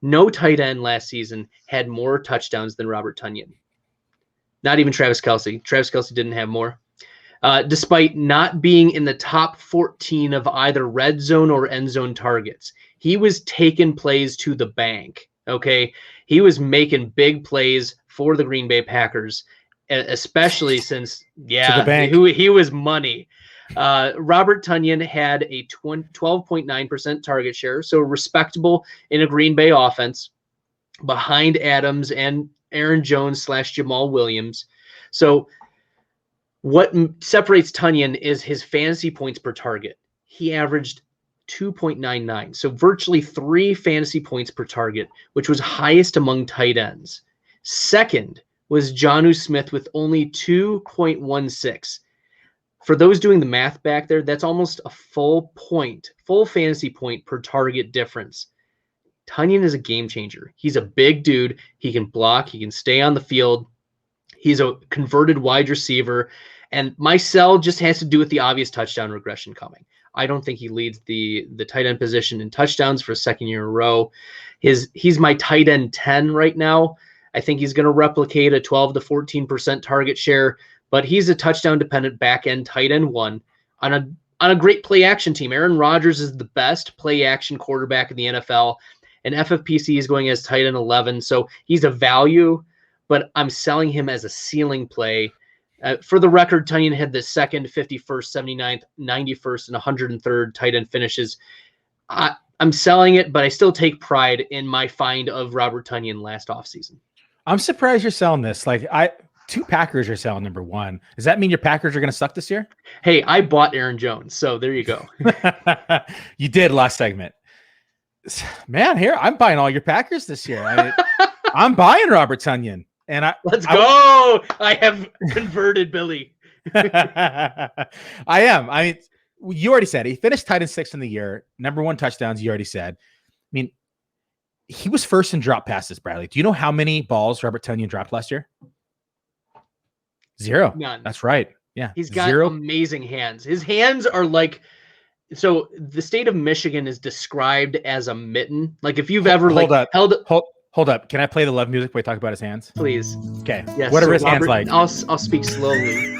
No tight end last season had more touchdowns than Robert Tonyan. Not even Travis Kelsey. Travis Kelsey didn't have more. Despite not being in the top 14 of either red zone or end zone targets, he was taking plays to the bank. Okay. He was making big plays for the Green Bay Packers, especially since, he was money. Robert Tonyan had a 12.9% target share, so respectable in a Green Bay offense behind Adams and Aaron Jones / Jamal Williams. So what separates Tonyan is his fantasy points per target. He averaged 2.99, so virtually 3 fantasy points per target, which was highest among tight ends. Second was Jonnu Smith with only 2.16. For those doing the math back there, that's almost a full fantasy point per target difference. Tonyan is a game changer. He's a big dude. He can block. He can stay on the field. He's a converted wide receiver. And my sell just has to do with the obvious touchdown regression coming. I don't think he leads the tight end position in touchdowns for a 2nd year in a row. He's my tight end 10 right now. I think he's going to replicate a 12 to 14% target share. But he's a touchdown-dependent back-end tight end 1 on on a great play action team. Aaron Rodgers is the best play action quarterback in the NFL, and FFPC is going as tight end 11. So he's a value, but I'm selling him as a ceiling play. For the record, Tunyon had the 2nd, 51st, 79th, 91st, and 103rd tight end finishes. I'm selling it, but I still take pride in my find of Robert Tunyon last offseason. I'm surprised you're selling this. Like, two Packers are selling number 1. Does that mean your Packers are going to suck this year? Hey, I bought Aaron Jones, so there you go. You did last segment. Man, here, I'm buying all your Packers this year. I'm buying Robert Tunyon. And Let's go. I have converted Billy. I am. I mean, you already said he finished tight end 6 in the year. Number 1 touchdowns, you already said. I mean, he was first in drop passes, Bradley. Do you know how many balls Robert Tunyon dropped last year? 0. None. That's right. Yeah. He's got 0. amazing hands. His hands are like, so the state of Michigan is described as a mitten. Like if you've ever Hold up. Can I play the love music while we talk about his hands? Please. Okay. Yes, what are so his hands Robert, like? I'll speak slowly.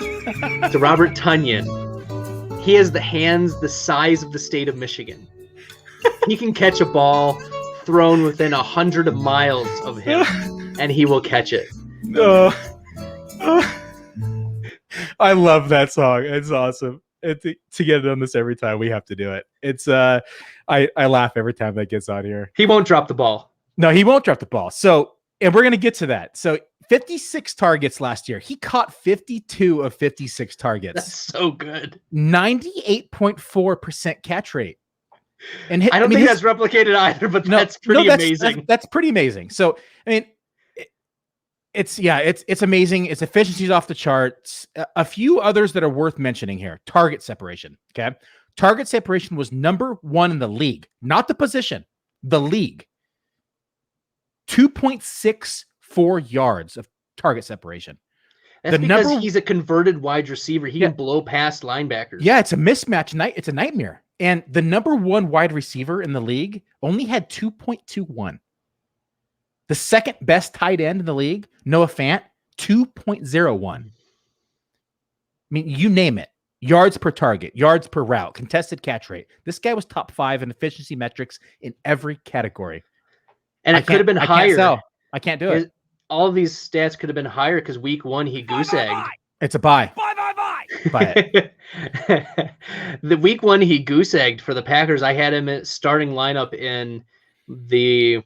To Robert Tunyon, he has the hands the size of the state of Michigan. He can catch a ball thrown within 100 miles of him, and he will catch it. I love that song. It's awesome. To get it on this every time, we have to do it. It's I laugh every time that gets on here. He won't drop the ball. No, he won't drop the ball. So, and we're going to get to that. So 56 targets last year. He caught 52 of 56 targets. That's so good. 98.4% catch rate. And I don't think that's replicated either, but that's pretty amazing. That's pretty amazing. So, I mean, it's amazing. Its efficiency's off the charts. A few others that are worth mentioning here. Target separation. Okay. Target separation was number 1 in the league, not the position, the league. 2.64 yards of target separation. That's because he's a converted wide receiver. He can blow past linebackers. Yeah, it's a mismatch. It's a nightmare. And the number 1 wide receiver in the league only had 2.21. The second best tight end in the league, Noah Fant, 2.01. I mean, you name it. Yards per target, yards per route, contested catch rate. This guy was top 5 in efficiency metrics in every category. And it could have been higher. I can't do it. All of these stats could have been higher because week 1 he goose egged. It's a buy. Buy. The week 1 he goose egged for the Packers. I had him at starting lineup in the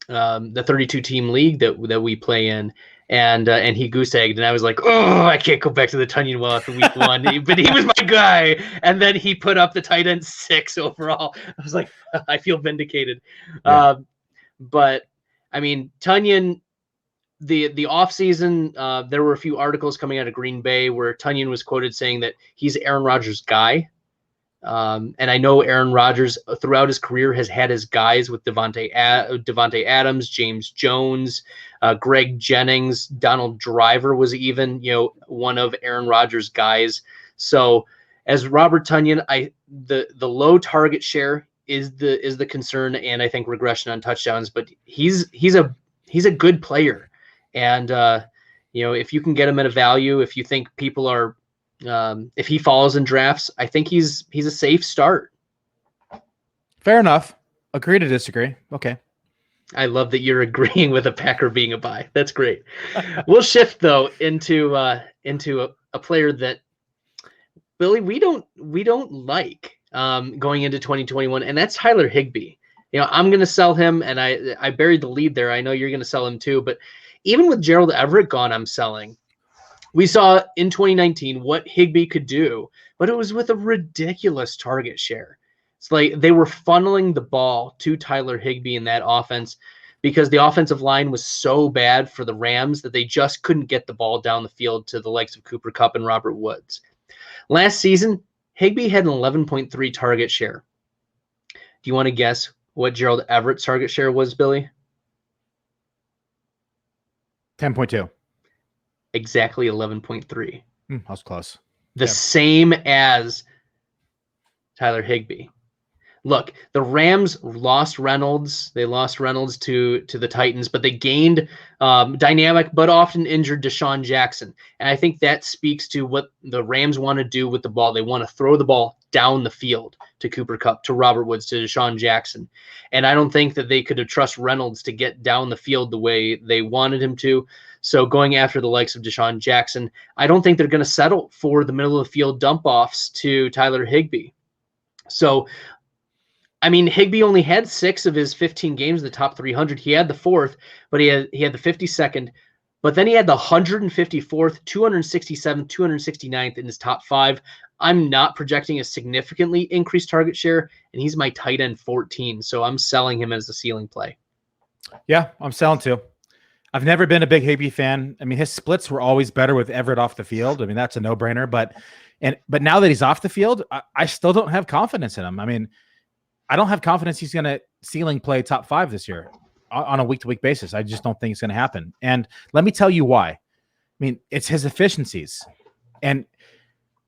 32 team league that we play in, and he goose egged, and I was like, oh, I can't go back to the Tunyon well after week 1. But he was my guy, and then he put up the tight end 6 overall. I was like, I feel vindicated. Yeah. But I mean, Tunyon, the offseason, there were a few articles coming out of Green Bay where Tunyon was quoted saying that he's Aaron Rodgers' guy. And I know Aaron Rodgers throughout his career has had his guys with Devonte Adams, James Jones, Greg Jennings, Donald Driver was even, one of Aaron Rodgers' guys. So as Robert Tunyon, the low target share is the concern, and I think regression on touchdowns, but he's a good player. And if you can get him at a value, if you think people are if he falls in drafts, I think he's a safe start. Fair enough. Agree to disagree. Okay. I love that you're agreeing with a Packer being a buy. That's great. We'll shift though into a player that, Billy, we don't like going into 2021, and that's Tyler Higby. I'm going to sell him, and I buried the lead there. I know you're going to sell him too, but even with Gerald Everett gone, I'm selling. We saw in 2019 what Higby could do, but it was with a ridiculous target share. It's like they were funneling the ball to Tyler Higby in that offense because the offensive line was so bad for the Rams that they just couldn't get the ball down the field to the likes of Cooper Kupp and Robert Woods. Last season, Higby had an 11.3 target share. Do you want to guess what Gerald Everett's target share was, Billy? 10.2. Exactly 11.3. I was close. The same as Tyler Higby. look, the Rams lost Reynolds. They lost Reynolds to the Titans, but they gained dynamic but often injured Deshaun Jackson. And I think that speaks to what the Rams want to do with the ball. They want to throw the ball down the field to Cooper Kupp, to Robert Woods, to Deshaun Jackson. And I don't think that they could have trusted Reynolds to get down the field the way they wanted him to. So going after the likes of Deshaun Jackson, I don't think they're going to settle for the middle of the field dump-offs to Tyler Higby. So, I mean, Higby only had 6 of his 15 games in the top 300. He had the 4th, but he had the 52nd. But then he had the 154th, 267th, 269th in his top 5. I'm not projecting a significantly increased target share, and he's my tight end 14. So I'm selling him as the ceiling play. Yeah, I'm selling too. I've never been a big Higby fan. I mean, his splits were always better with Everett off the field. I mean, that's a no-brainer. But now that he's off the field, I still don't have confidence in him. I mean, I don't have confidence he's going to ceiling play top 5 this year on a week-to-week basis. I just don't think it's going to happen. And let me tell you why. I mean, it's his efficiencies. And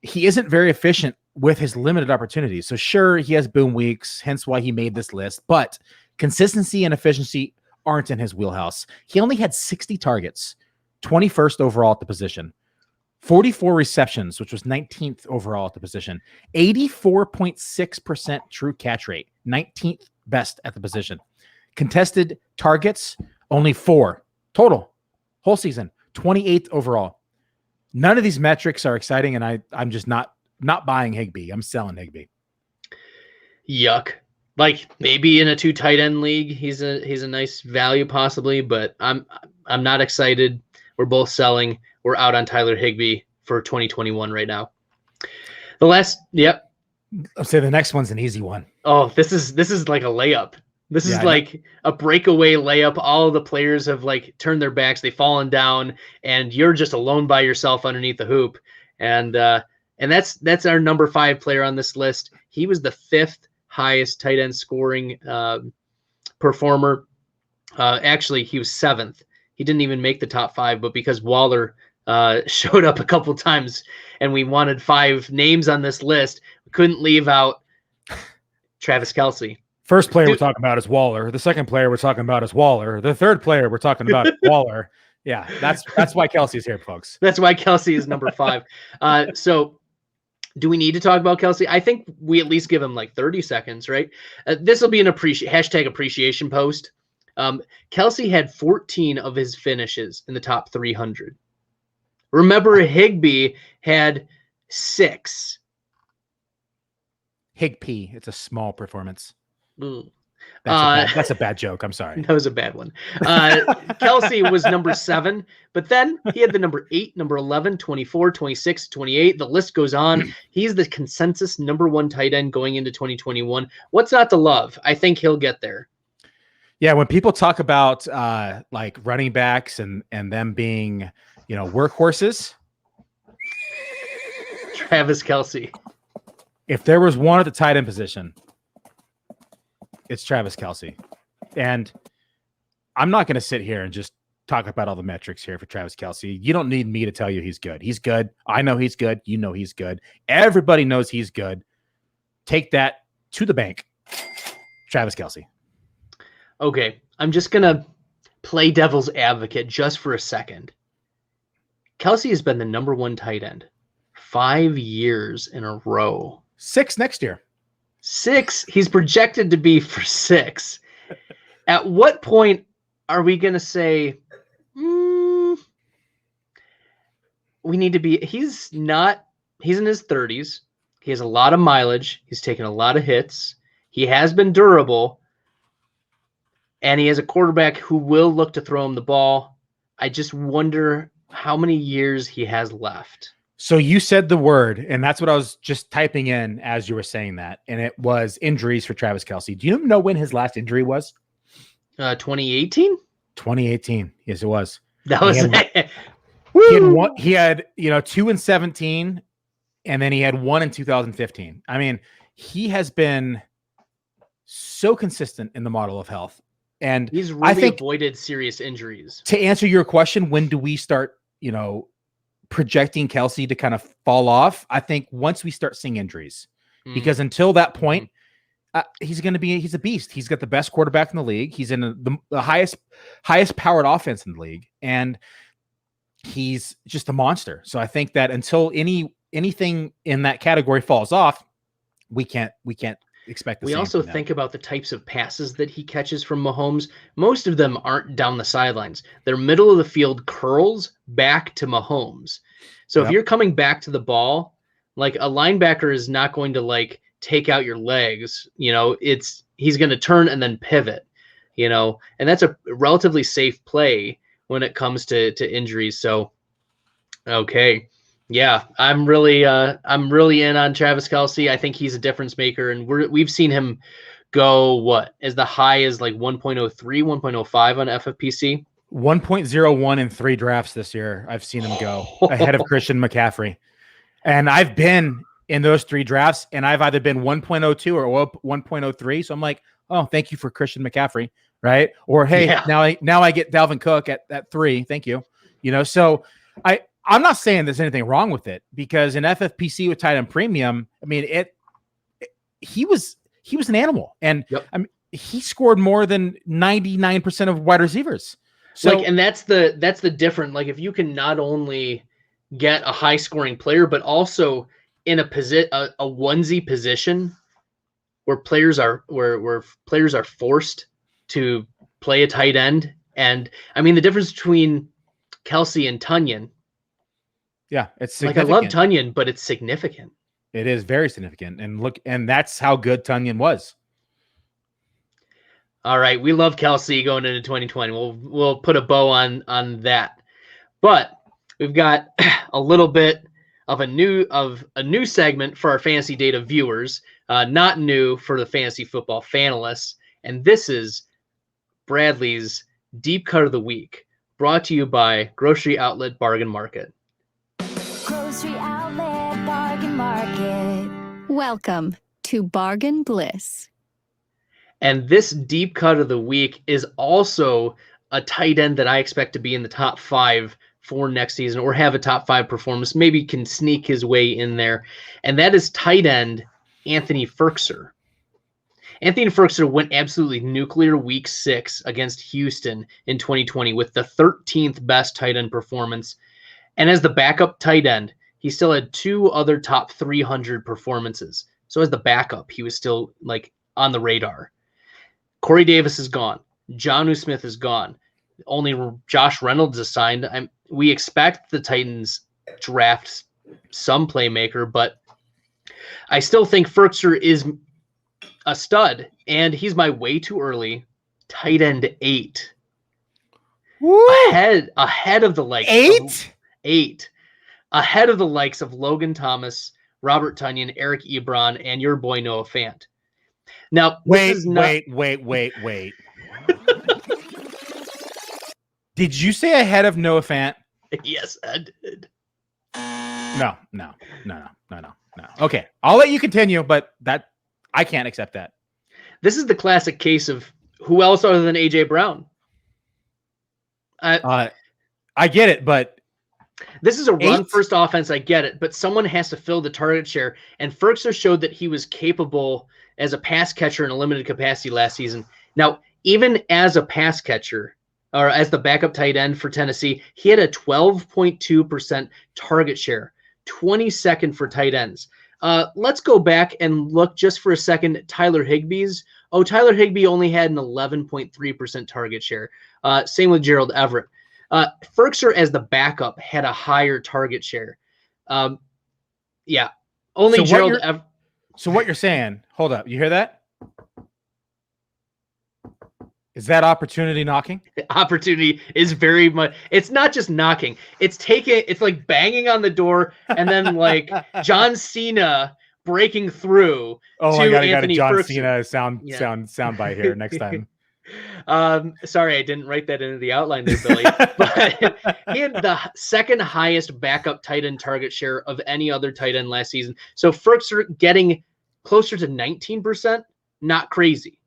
he isn't very efficient with his limited opportunities. So sure, he has boom weeks, hence why he made this list. But consistency and efficiency aren't in his wheelhouse. He only had 60 targets, 21st overall at the position, 44 receptions, which was 19th overall at the position, 84.6% true catch rate, 19th best at the position. Contested targets, only 4 total, whole season, 28th overall. None of these metrics are exciting, and I'm just not buying Higby. I'm selling Higby. Yuck. Like maybe in a 2 tight end league, he's a nice value possibly, but I'm not excited. We're both selling. We're out on Tyler Higby for 2021 right now. I'll say the next one's an easy one. Oh, this is like a layup. This is like a breakaway layup. All of the players have like turned their backs, they've fallen down, and you're just alone by yourself underneath the hoop. And that's our number 5 player on this list. He was the 5th highest tight end scoring performer. Actually, he was 7th. He didn't even make the top 5, but because Waller showed up a couple times and we wanted 5 names on this list, we couldn't leave out Travis Kelsey. First player we're talking about is Waller. The second player we're talking about is Waller. The third player we're talking about is Waller. Yeah, that's why Kelsey's here, folks. That's why Kelsey is number 5. So do we need to talk about Kelsey? I think we at least give him like 30 seconds, right? This will be an hashtag appreciation post. Kelsey had 14 of his finishes in the top 300. Remember, Higby had 6. Higby. It's a small performance. Mm. That's a bad joke. I'm sorry. That was a bad one. Kelsey was number 7, but then he had the number 8, number 11, 24, 26, 28. The list goes on. He's the consensus number 1 tight end going into 2021. What's not to love? I think he'll get there. Yeah, when people talk about like running backs and them being, workhorses, Travis Kelsey. If there was one at the tight end position, it's Travis Kelsey. And I'm not going to sit here and just talk about all the metrics here for Travis Kelsey. You don't need me to tell you he's good. He's good. I know he's good. You know he's good. Everybody knows he's good. Take that to the bank. Travis Kelsey. Okay, I'm just going to play devil's advocate just for a second. Kelsey has been the number 1 tight end 5 years in a row. 6 next year. 6. He's projected to be for 6. At what point are we going to say, we need to be, he's in his 30s. He has a lot of mileage. He's taken a lot of hits. He has been durable. And he has a quarterback who will look to throw him the ball. I just wonder how many years he has left. So you said the word, and that's what I was just typing in as you were saying that, and it was injuries for Travis Kelsey. Do you know when his last injury was? 2018? 2018. Yes, it was. That was he had 2 in 17, and then he had 1 in 2015. I mean, he has been so consistent in the model of health. And he's really avoided serious injuries. To answer your question, when do we start, projecting Kelsey to kind of fall off? I think once we start seeing injuries, because until that point, he's a beast. He's got the best quarterback in the league. He's in the highest powered offense in the league, and he's just a monster. So I think that until anything in that category falls off, we can't expect. We also think about the types of passes that he catches from Mahomes. Most of them aren't down the sidelines. They're middle of the field curls back to Mahomes. So if you're coming back to the ball, like a linebacker is not going to like take out your legs, he's going to turn and then pivot, and that's a relatively safe play when it comes to injuries. So, okay. Yeah, I'm really in on Travis Kelsey. I think he's a difference maker, and we've seen him go as the high as like 1.03, 1.05 on FFPC. 1.01 in 3 drafts this year. I've seen him go ahead of Christian McCaffrey, and I've been in those 3 drafts, and I've either been 1.02 or 1.03. So I'm like, oh, thank you for Christian McCaffrey, right? Or hey, now I get Dalvin Cook at 3. Thank you. So I'm not saying there's anything wrong with it, because in FFPC with tight end premium, I mean, he was an animal, and I mean, he scored more than 99% of wide receivers. So, and that's the difference. Like, if you can not only get a high scoring player, but also in a onesie position where players are forced to play a tight end, and I mean the difference between Kelsey and Tunyon. Yeah, it's significant. Like, I love Tunyon, but it's significant. It is very significant. And that's how good Tunyon was. All right, we love Kelsey going into 2020. We'll put a bow on that. But we've got a little bit of a new segment for our fantasy data viewers, not new for the fantasy football fanalists. And this is Bradley's Deep Cut of the Week, brought to you by Grocery Outlet Bargain Market. Grocery Outlet Bargain Market. Welcome to Bargain Bliss. And this deep cut of the week is also a tight end that I expect to be in the top 5 for next season, or have a top 5 performance, maybe can sneak his way in there. And that is tight end Anthony Firkser. Anthony Firkser went absolutely nuclear week 6 against Houston in 2020 with the 13th best tight end performance. And as the backup tight end, he still had 2 other top 300 performances. So as the backup, he was still like on the radar. Corey Davis is gone. Jonnu Smith is gone. Only Josh Reynolds is signed. We expect the Titans draft some playmaker, but I still think Firkser is a stud, and he's my way too early tight end 8. Woo! Ahead of the likes 8 ahead of the likes of Logan Thomas, Robert Tunyon, Eric Ebron, and your boy Noah Fant. Now, wait. Did you say ahead of Noah Fant? Yes, I did. No. Okay, I'll let you continue, but that I can't accept that. This is the classic case of who else other than AJ Brown. I get it, but this is a run-first offense. I get it, but someone has to fill the target share, and Firkser showed that he was capable as a pass catcher in a limited capacity last season. Now, even as a pass catcher, or as the backup tight end for Tennessee, he had a 12.2% target share, 22nd for tight ends. Let's go back and look just for a second at Tyler Higby's. Tyler Higby only had an 11.3% target share. Same with Gerald Everett. Firkser as the backup had a higher target share. Only so Gerald. So what you're saying? Hold up, you hear that? Is that opportunity knocking? Opportunity is very much. It's not just knocking. It's like banging on the door and then like John Cena breaking through. Oh, I got a John Firkser. Cena sound bite here next time. Sorry, I didn't write that into the outline there, Billy. But he had the second highest backup tight end target share of any other tight end last season. So Firkser getting closer to 19%, not crazy.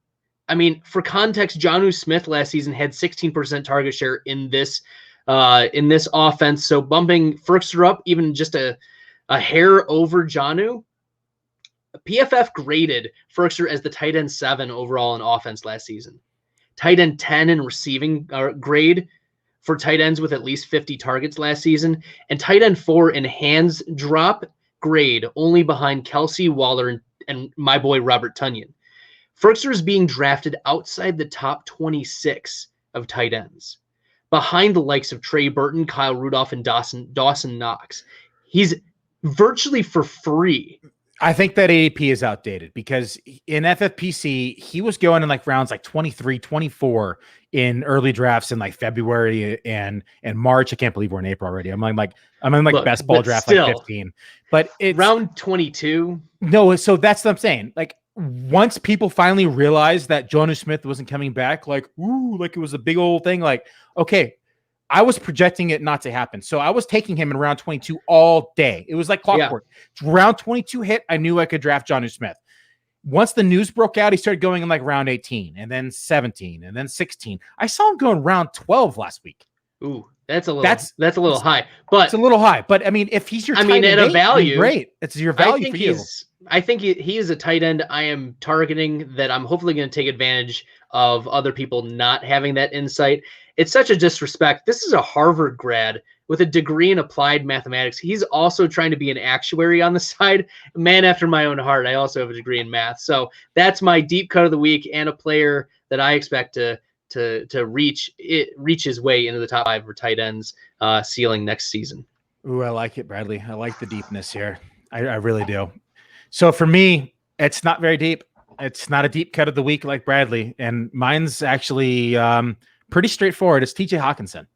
I mean, for context, Jonnu Smith last season had 16% target share in this offense. So bumping Firkser up even just a hair over Jonnu, PFF graded Ferkser as the tight end 7 overall in offense last season. Tight end 10 in receiving grade for tight ends with at least 50 targets last season, and tight end 4 in hands drop grade, only behind Kelsey, Waller, and my boy Robert Tonyan. Ferkser is being drafted outside the top 26 of tight ends, behind the likes of Trey Burton, Kyle Rudolph, and Dawson Knox. He's virtually for free. I think that ADP is outdated because in FFPC, he was going in like rounds like 23, 24 in early drafts in like February and March. I can't believe we're in April already. I'm in Look, best ball draft still, like 15. But it's round 22. No, so that's what I'm saying. Like once people finally realized that Jonnu Smith wasn't coming back, like, ooh, like it was a big old thing. Like, okay, I was projecting it not to happen. So I was taking him in round 22 all day. It was like clockwork. Yeah. Round 22 hit, I knew I could draft Jonnu Smith. Once the news broke out, he started going in like round 18 and then 17 and then 16. I saw him going round 12 last week. Ooh, that's a little high. But it's a little high. But I mean, if he's your at a value, great. It's your value for you. I think he is a tight end I am targeting that I'm hopefully going to take advantage of other people not having that insight. It's such a disrespect. This is a Harvard grad with a degree in applied mathematics. He's also trying to be an actuary on the side. Man after my own heart. I also have a degree in math. So that's my deep cut of the week and a player that I expect to reach his way into the top 5 for tight ends ceiling next season. Ooh, I like it, Bradley. I like the deepness here. I really do. So for me, it's not very deep. It's not a deep cut of the week like Bradley. And mine's actually pretty straightforward. It's TJ Hawkinson.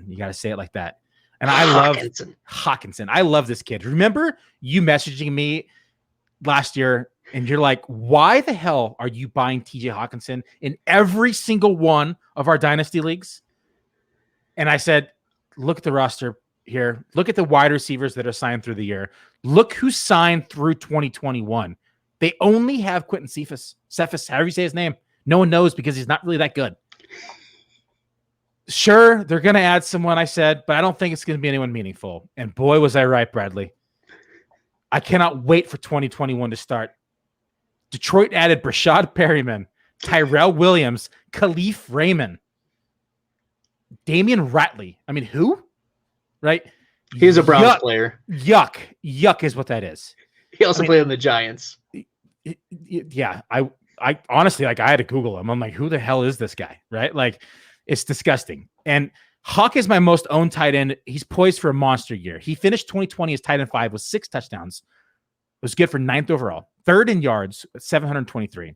You got to say it like that. And I love Hawkinson. I love this kid. Remember you messaging me last year and you're like, why the hell are you buying TJ Hawkinson in every single one of our dynasty leagues? And I said, look at the roster here. Look at the wide receivers that are signed through the year. Look who signed through 2021. They only have Quentin Cephas, however you say his name. No one knows because he's not really that good. Sure, they're going to add someone, I said, but I don't think it's going to be anyone meaningful. And boy, was I right, Bradley. I cannot wait for 2021 to start. Detroit added Brashad Perryman, Tyrell Williams, Khalif Raymond, Damian Ratley. I mean, who? Right? He's a Browns player. Yuck is what that is. He also played on the Giants. Yeah, I honestly, like, I had to Google him. I'm like, who the hell is this guy? Right? Like, it's disgusting. And Hawk is my most owned tight end. He's poised for a monster year. He finished 2020 as tight end 5 with 6 touchdowns. It was good for 9th overall, 3rd in yards, 723.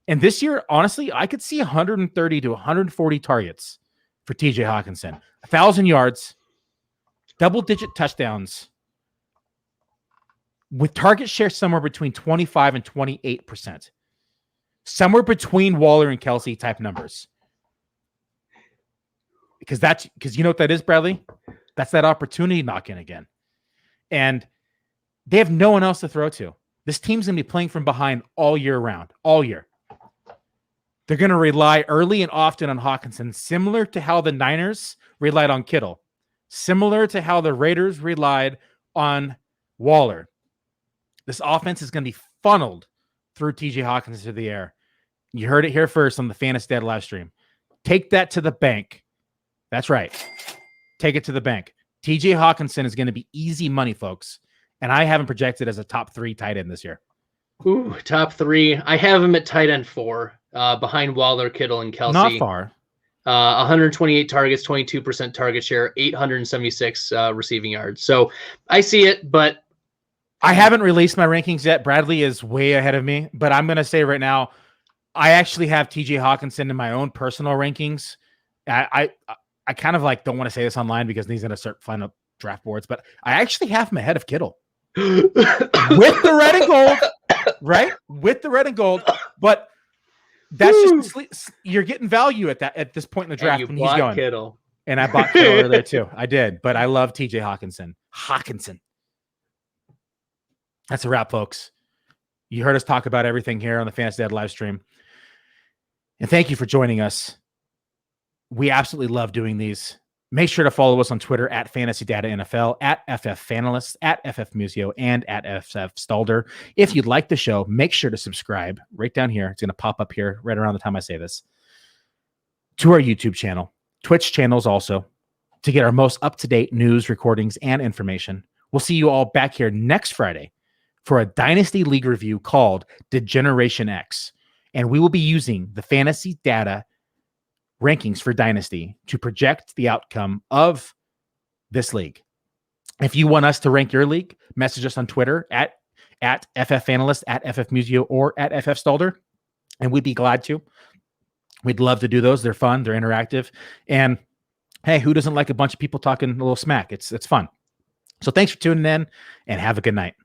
And this year, honestly, I could see 130 to 140 targets for TJ Hawkinson. 1,000 yards, double-digit touchdowns, with target share somewhere between 25 and 28%. Somewhere between Waller and Kelsey type numbers. Because you know what that is, Bradley? That's that opportunity knocking again. And they have no one else to throw to. This team's going to be playing from behind all year round, all year. They're going to rely early and often on Hawkinson, similar to how the Niners relied on Kittle, similar to how the Raiders relied on Waller. This offense is going to be funneled through TJ Hawkinson to the air. You heard it here first on the Fantasy Dad live stream. Take that to the bank. That's right. Take it to the bank. TJ Hawkinson is going to be easy money, folks. And I haven't projected as a top 3 tight end this year. Ooh, top 3. I have him at tight end 4, behind Waller, Kittle, and Kelsey. Not far. 128 targets, 22% target share, 876 receiving yards. So I see it, but I haven't released my rankings yet. Bradley is way ahead of me, but I'm going to say right now, I actually have TJ Hawkinson in my own personal rankings. I kind of like don't want to say this online because he's going to start flying up draft boards, but I actually have him ahead of Kittle with the red and gold, right? With the red and gold, but that's just you're getting value at this point in the draft when he's going. Kittle. And I bought Kittle over there too. I did, but I love TJ Hawkinson. That's a wrap, folks. You heard us talk about everything here on the Fantasy Dad live stream. And thank you for joining us. We absolutely love doing these. Make sure to follow us on Twitter at Fantasy Data NFL, at FF Fanalists, at FF Musio, and at FF Stalder. If you'd like the show, make sure to subscribe right down here. It's going to pop up here right around the time I say this, to our YouTube channel, Twitch channels also, to get our most up-to-date news, recordings, and information. We'll see you all back here next Friday for a Dynasty League review called Degeneration X. And we will be using the Fantasy Data rankings for Dynasty to project the outcome of this league. If you want us to rank your league, message us on Twitter at FF Analyst, at FF Musio, or at FF Stalder, and we'd be glad to. We'd love to do those. They're fun. They're interactive. And hey, who doesn't like a bunch of people talking a little smack? It's fun. So thanks for tuning in, and have a good night.